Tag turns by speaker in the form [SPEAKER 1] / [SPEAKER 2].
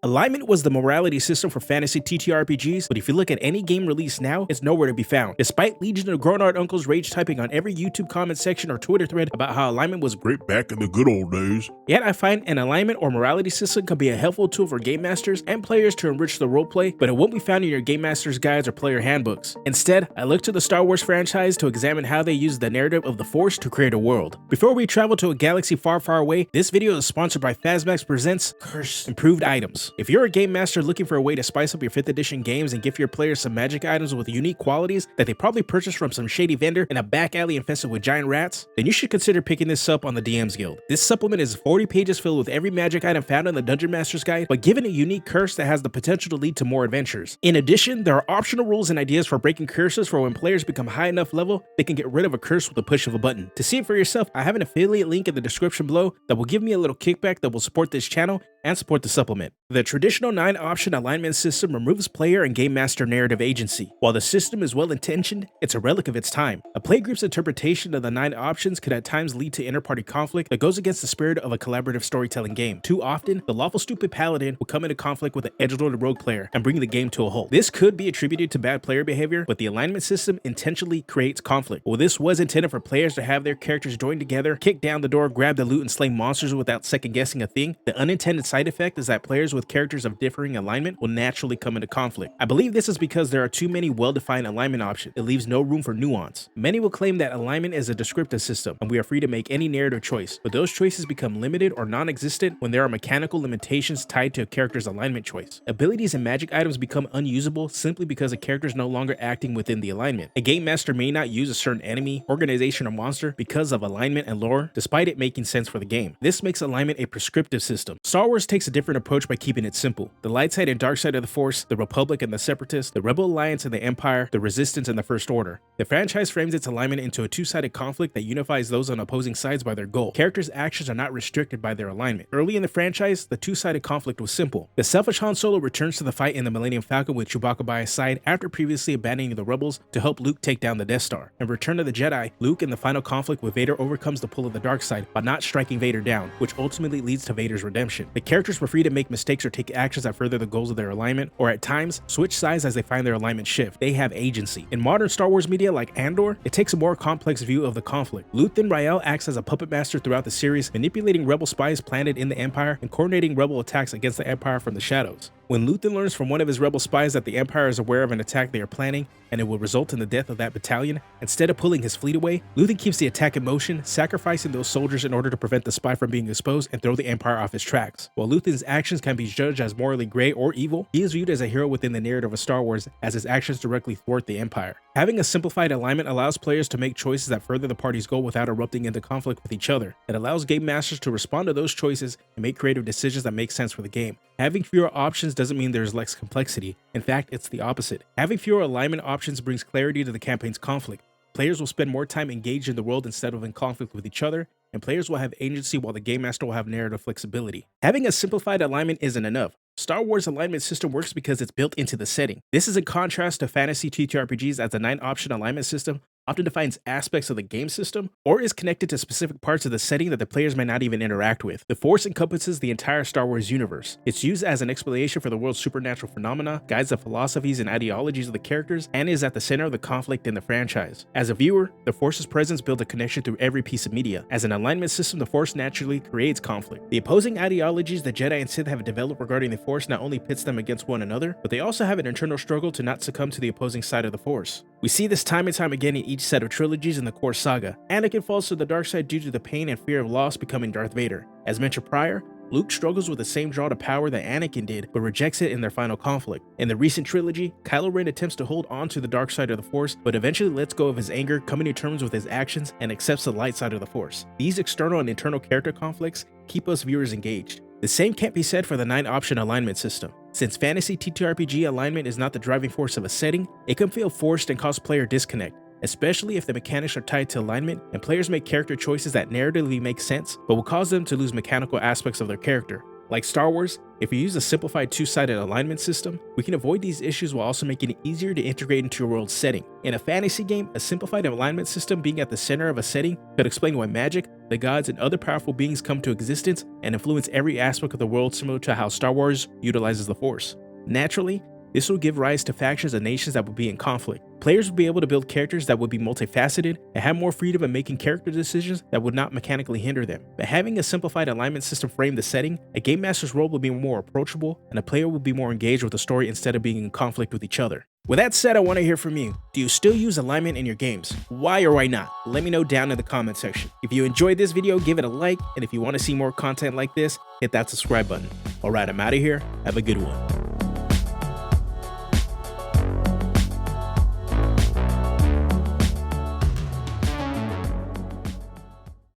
[SPEAKER 1] Alignment was the morality system for fantasy TTRPGs, but if you look at any game released now, it's nowhere to be found. Despite legion of grown-art uncles rage typing on every YouTube comment section or Twitter thread about how alignment was great back in the good old days, yet I find an alignment or morality system can be a helpful tool for game masters and players to enrich the roleplay, but it won't be found in your game master's guides or player handbooks. Instead, I look to the Star Wars franchise to examine how they use the narrative of the Force to create a world. Before we travel to a galaxy far, far away, this video is sponsored by Fhamzax presents Curse Improved Items. If you're a game master looking for a way to spice up your 5th edition games and give your players some magic items with unique qualities that they probably purchased from some shady vendor in a back alley infested with giant rats, then you should consider picking this up on the DM's Guild. This supplement is 40 pages filled with every magic item found in the Dungeon Master's Guide, but given a unique curse that has the potential to lead to more adventures. In addition, there are optional rules and ideas for breaking curses for when players become high enough level, they can get rid of a curse with the push of a button. To see it for yourself, I have an affiliate link in the description below that will give me a little kickback that will support this channel and support the supplement. The traditional 9-option alignment system removes player and game master narrative agency. While the system is well-intentioned, it's a relic of its time. A playgroup's interpretation of the 9 options could at times lead to inter-party conflict that goes against the spirit of a collaborative storytelling game. Too often, the lawful stupid paladin will come into conflict with an edgelord rogue player and bring the game to a halt. This could be attributed to bad player behavior, but the alignment system intentionally creates conflict. While this was intended for players to have their characters join together, kick down the door, grab the loot, and slay monsters without second-guessing a thing, the unintended side effect is that players with characters of differing alignment will naturally come into conflict. I believe this is because there are too many well-defined alignment options. It leaves no room for nuance. Many will claim that alignment is a descriptive system and we are free to make any narrative choice, but those choices become limited or non-existent when there are mechanical limitations tied to a character's alignment choice. Abilities and magic items become unusable simply because a character is no longer acting within the alignment. A game master may not use a certain enemy, organization, or monster because of alignment and lore, despite it making sense for the game. This makes alignment a prescriptive system. Star Wars takes a different approach by keeping it simple. The light side and dark side of the Force, the Republic and the Separatists, the Rebel Alliance and the Empire, the Resistance and the First Order. The franchise frames its alignment into a two-sided conflict that unifies those on opposing sides by their goal. Characters' actions are not restricted by their alignment. Early in the franchise, the two-sided conflict was simple. The selfish Han Solo returns to the fight in the Millennium Falcon with Chewbacca by his side after previously abandoning the rebels to help Luke take down the Death Star. In Return of the Jedi, Luke in the final conflict with Vader overcomes the pull of the dark side by not striking Vader down, which ultimately leads to Vader's redemption. The characters were free to make mistakes or take actions that further the goals of their alignment, or at times switch sides as they find their alignment shift. They have agency. In modern Star Wars media like Andor, it takes a more complex view of the conflict. Luthen Rael acts as a puppet master throughout the series, manipulating rebel spies planted in the Empire and coordinating rebel attacks against the Empire from the shadows. When Luthen learns from one of his rebel spies that the Empire is aware of an attack they are planning and it will result in the death of that battalion, instead of pulling his fleet away, Luthen keeps the attack in motion, sacrificing those soldiers in order to prevent the spy from being exposed and throw the Empire off his tracks. While Luthen's actions can be judged as morally gray or evil, he is viewed as a hero within the narrative of Star Wars as his actions directly thwart the Empire. Having a simplified alignment allows players to make choices that further the party's goal without erupting into conflict with each other. It allows game masters to respond to those choices and make creative decisions that make sense for the game. Having fewer options doesn't mean there's less complexity. In fact, it's the opposite. Having fewer alignment options brings clarity to the campaign's conflict. Players will spend more time engaged in the world instead of in conflict with each other, and players will have agency while the game master will have narrative flexibility. Having a simplified alignment isn't enough. Star Wars' alignment system works because it's built into the setting. This is in contrast to fantasy TTRPGs, as the 9-option alignment system often defines aspects of the game system or is connected to specific parts of the setting that the players may not even interact with. The Force encompasses the entire Star Wars universe. It's used as an explanation for the world's supernatural phenomena, guides the philosophies and ideologies of the characters, and is at the center of the conflict in the franchise. As a viewer, the Force's presence builds a connection through every piece of media. As an alignment system, the Force naturally creates conflict. The opposing ideologies the Jedi and Sith have developed regarding the Force not only pits them against one another, but they also have an internal struggle to not succumb to the opposing side of the Force. We see this time and time again in each set of trilogies in the core saga. Anakin falls to the dark side due to the pain and fear of loss, becoming Darth Vader. As mentioned prior, Luke struggles with the same draw to power that Anakin did, but rejects it in their final conflict. In the recent trilogy, Kylo Ren attempts to hold on to the dark side of the Force, but eventually lets go of his anger, coming to terms with his actions, and accepts the light side of the Force. These external and internal character conflicts keep us viewers engaged. The same can't be said for the 9-option alignment system. Since fantasy TTRPG alignment is not the driving force of a setting, it can feel forced and cause player disconnect, especially if the mechanics are tied to alignment and players make character choices that narratively make sense but will cause them to lose mechanical aspects of their character. Like Star Wars, if we use a simplified two-sided alignment system, we can avoid these issues while also making it easier to integrate into your world's setting. In a fantasy game, a simplified alignment system being at the center of a setting could explain why magic, the gods, and other powerful beings come to existence and influence every aspect of the world, similar to how Star Wars utilizes the Force. Naturally, this will give rise to factions and nations that would be in conflict. Players would be able to build characters that would be multifaceted and have more freedom in making character decisions that would not mechanically hinder them. By having a simplified alignment system frame the setting, a game master's role will be more approachable and a player will be more engaged with the story instead of being in conflict with each other. With that said, I want to hear from you. Do you still use alignment in your games? Why or why not? Let me know down in the comment section. If you enjoyed this video, give it a like, and if you want to see more content like this, hit that subscribe button. Alright, I'm out of here. Have a good one.